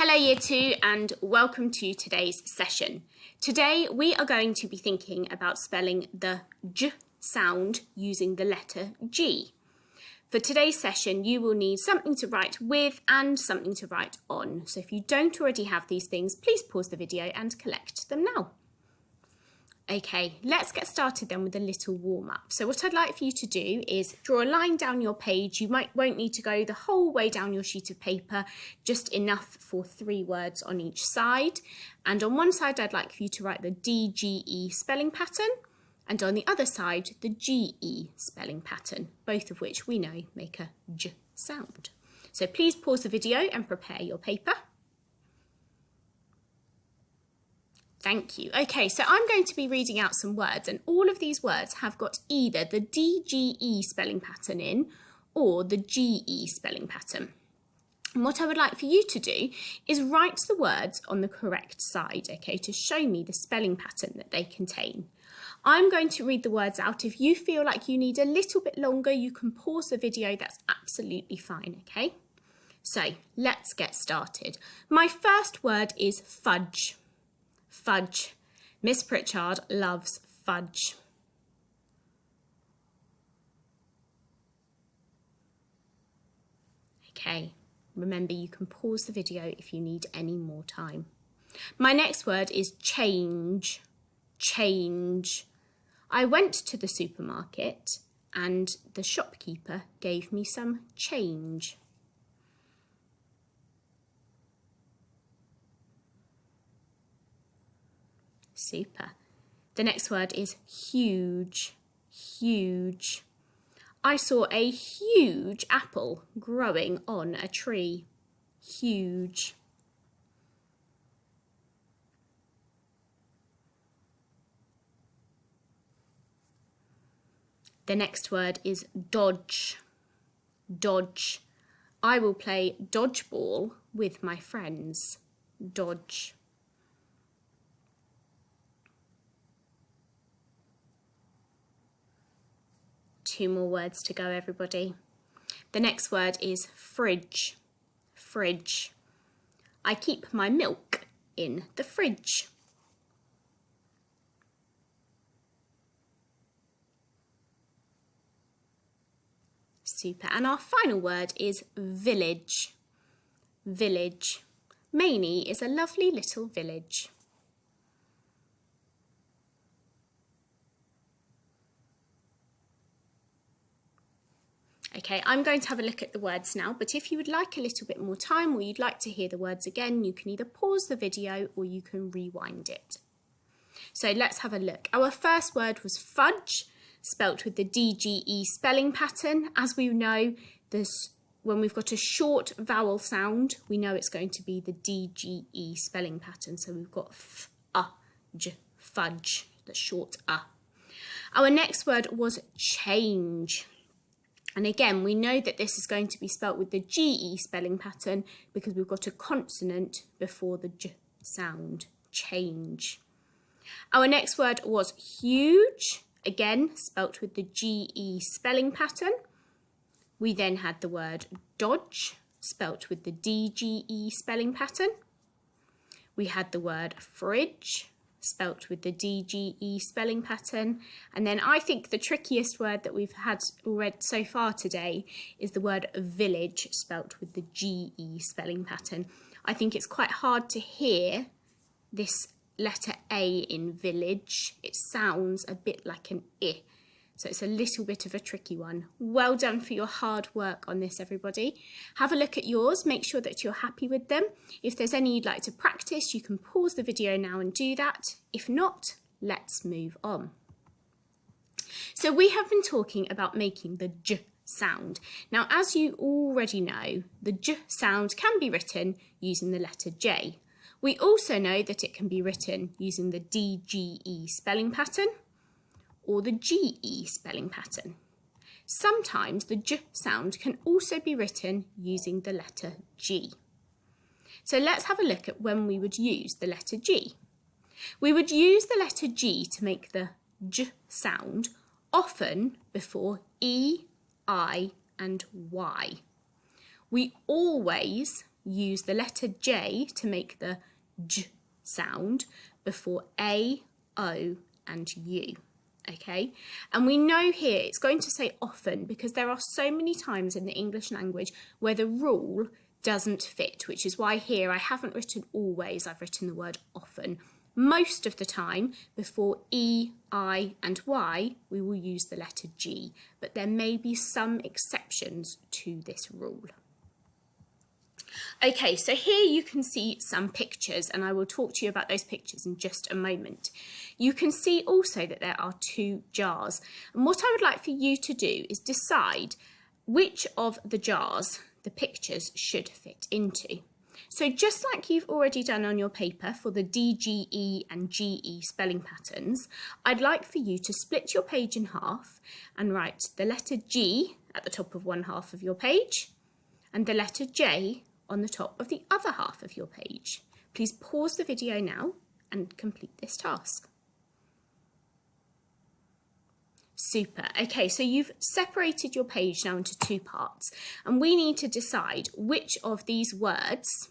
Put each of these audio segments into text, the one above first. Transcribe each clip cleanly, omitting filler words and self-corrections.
Hello Year 2 and welcome to today's session. Today we are going to be thinking about spelling the J sound using the letter G. For today's session you will need something to write with and something to write on. So if you don't already have these things, please pause the video and collect them now. Okay, let's get started then with a little warm-up. So what I'd like for you to do is draw a line down your page. You won't need to go the whole way down your sheet of paper, just enough for 3 words on each side. And on one side, I'd like for you to write the D-G-E spelling pattern, and on the other side, the G-E spelling pattern, both of which we know make a J sound. So please pause the video and prepare your paper. Thank you. Okay, so I'm going to be reading out some words, and all of these words have got either the D-G-E spelling pattern in or the G-E spelling pattern. And what I would like for you to do is write the words on the correct side, okay, to show me the spelling pattern that they contain. I'm going to read the words out. If you feel like you need a little bit longer, you can pause the video. That's absolutely fine, okay? So let's get started. My first word is fudge. Fudge. Miss Pritchard loves fudge. Okay, remember you can pause the video if you need any more time. My next word is change. Change. I went to the supermarket and the shopkeeper gave me some change. Super. The next word is huge. Huge. I saw a huge apple growing on a tree. Huge. The next word is dodge. Dodge. I will play dodgeball with my friends. Dodge. Two more words to go, everybody. The next word is fridge. Fridge. I keep my milk in the fridge. Super. And our final word is village. Village. Mainey is a lovely little village. Okay, I'm going to have a look at the words now, but if you would like a little bit more time or you'd like to hear the words again, you can either pause the video or you can rewind it. So let's have a look. Our first word was fudge, spelt with the D-G-E spelling pattern. As we know, when we've got a short vowel sound, we know it's going to be the D-G-E spelling pattern. So we've got f-a-j, fudge, the short a. Our next word was change. And again, we know that this is going to be spelt with the G-E spelling pattern because we've got a consonant before the J sound, change. Our next word was huge, again spelt with the G-E spelling pattern. We then had the word dodge, spelt with the D-G-E spelling pattern. We had the word fridge, spelt with the D-G-E spelling pattern. And then I think the trickiest word that we've had already so far today is the word village, spelt with the G-E spelling pattern. I think it's quite hard to hear this letter A in village. It sounds a bit like an I. So it's a little bit of a tricky one. Well done for your hard work on this, everybody. Have a look at yours. Make sure that you're happy with them. If there's any you'd like to practice, you can pause the video now and do that. If not, let's move on. So we have been talking about making the J sound. Now, as you already know, the J sound can be written using the letter J. We also know that it can be written using the D-G-E spelling pattern or the G-E spelling pattern. Sometimes the J sound can also be written using the letter G. So let's have a look at when we would use the letter G. We would use the letter G to make the J sound often before E, I and Y. We always use the letter J to make the J sound before A, O and U. Okay, and we know here it's going to say often because there are so many times in the English language where the rule doesn't fit, which is why here I haven't written always, I've written the word often. Most of the time, before E, I and Y, we will use the letter G, but there may be some exceptions to this rule. Okay, so here you can see some pictures, and I will talk to you about those pictures in just a moment. You can see also that there are two jars, and what I would like for you to do is decide which of the jars the pictures should fit into. So just like you've already done on your paper for the D, G, E and GE spelling patterns, I'd like for you to split your page in half and write the letter G at the top of one half of your page and the letter J on the top of the other half of your page. Please pause the video now and complete this task. Super. Okay, so you've separated your page now into two parts, and we need to decide which of these words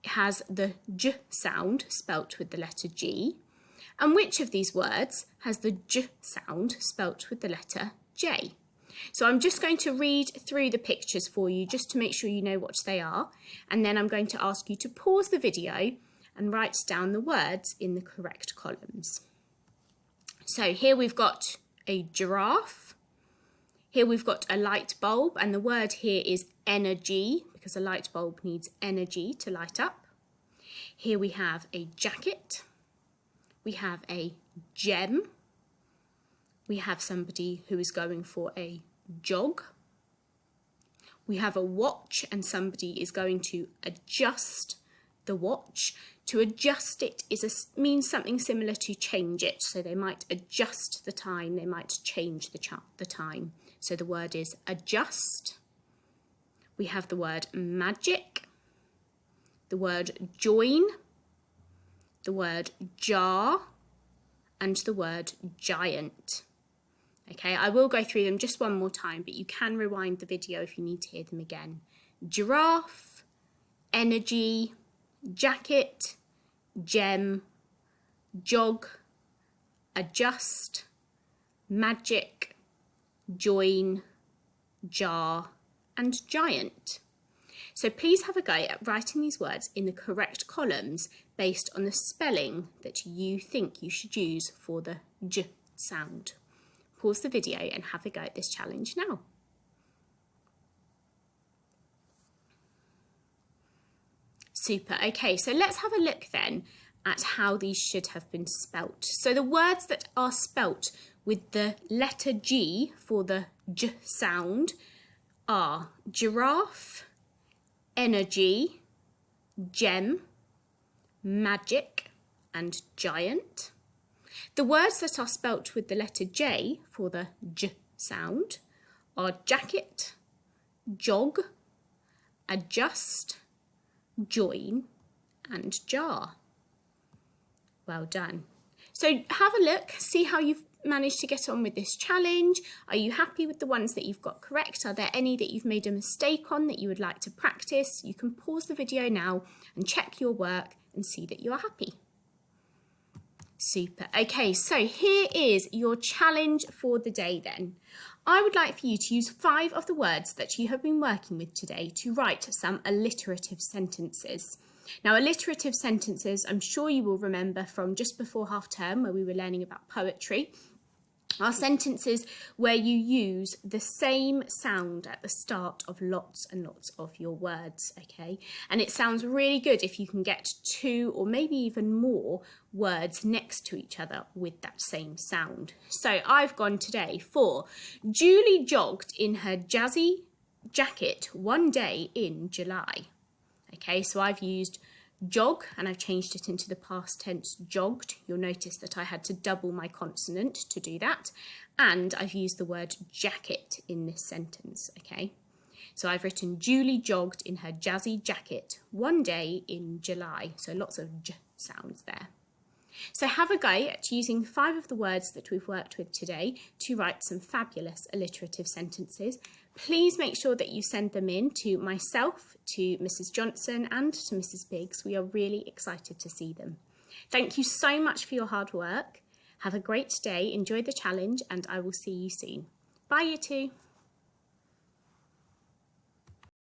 has the J sound spelt with the letter G, and which of these words has the J sound spelt with the letter J. So I'm just going to read through the pictures for you just to make sure you know what they are, and then I'm going to ask you to pause the video and write down the words in the correct columns. So here we've got a giraffe, here we've got a light bulb, and the word here is energy because a light bulb needs energy to light up. Here we have a jacket, we have a gem, we have somebody who is going for a jog, we have a watch and somebody is going to adjust the watch. To adjust it means something similar to change it. So they might adjust the time, they might change the time. So the word is adjust. We have the word magic, the word join, the word jar, and the word giant. Okay, I will go through them just one more time, but you can rewind the video if you need to hear them again. Giraffe, energy, jacket, gem, jog, adjust, magic, join, jar, and giant. So please have a go at writing these words in the correct columns based on the spelling that you think you should use for the J sound. Pause the video and have a go at this challenge now. Super. Okay, so let's have a look then at how these should have been spelt. So the words that are spelt with the letter G for the J sound are giraffe, energy, gem, magic, and giant. The words that are spelt with the letter J for the J sound are jacket, jog, adjust, join, and jar. Well done. So have a look, see how you've managed to get on with this challenge. Are you happy with the ones that you've got correct? Are there any that you've made a mistake on that you would like to practice? You can pause the video now and check your work and see that you are happy. Super. Okay, so here is your challenge for the day then. I would like for you to use 5 of the words that you have been working with today to write some alliterative sentences. Now, alliterative sentences, I'm sure you will remember from just before half term where we were learning about poetry, are sentences where you use the same sound at the start of lots and lots of your words, okay? And it sounds really good if you can get 2 or maybe even more words next to each other with that same sound. So I've gone today for Julie jogged in her jazzy jacket one day in July. Okay, so I've used jog and I've changed it into the past tense jogged. You'll notice that I had to double my consonant to do that. And I've used the word jacket in this sentence, okay? So I've written Julie jogged in her jazzy jacket one day in July. So lots of j sounds there. So have a go at using 5 of the words that we've worked with today to write some fabulous alliterative sentences. Please make sure that you send them in to myself, to Mrs. Johnson and to Mrs. Biggs. We are really excited to see them. Thank you so much for your hard work. Have a great day, enjoy the challenge, and I will see you soon. Bye, you two.